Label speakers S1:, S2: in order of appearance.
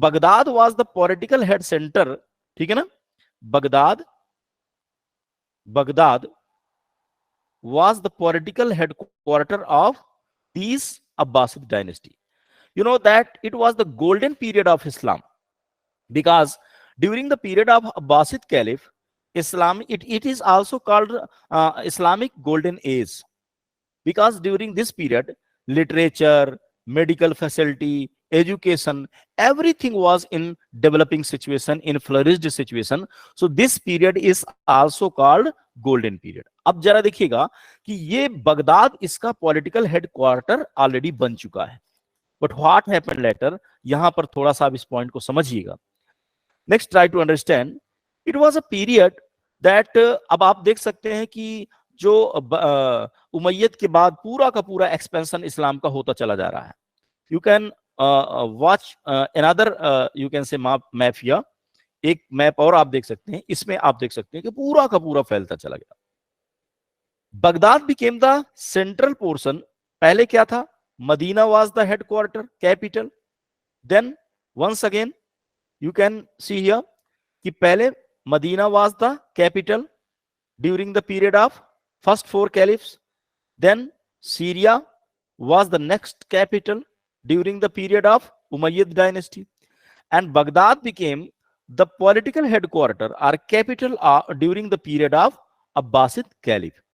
S1: Baghdad was the political head centre, ठीक है ना, Baghdad Baghdad was the political headquarter of these Abbasid dynasty. You know that it was the golden period of Islam, because during the period of Abbasid Caliph, Islam, it is also called Islamic Golden Age, because during this period, literature, medical facility, education, everything was in developing situation, in flourished situation. So this period is also called golden period. अब जरा देखिएगा कि ये Baghdad इसका political headquarter already बन चुका है, but what happened later, यहां पर थोड़ा सा आप इस पॉइंट को समझिएगा. Next, try to understand. It was a period that, अब आप देख सकते हैं कि जो उमैयद के बाद पूरा का पूरा एक्सपेंशन इस्लाम का होता चला जा रहा है. You can watch another, you can say map here. एक मैप और आप देख सकते हैं, इसमें आप देख सकते हैं कि पूरा का पूरा फैलता चला गया. Baghdad became the central portion. पहले क्या था? Medina was the headquarter, capital. Then once again you can see here कि पहले Medina was the capital during the period of first 4 caliphs. Then Syria was the next capital during the period of Umayyad dynasty, and Baghdad became the political headquarter or capital during the period of Abbasid Caliph.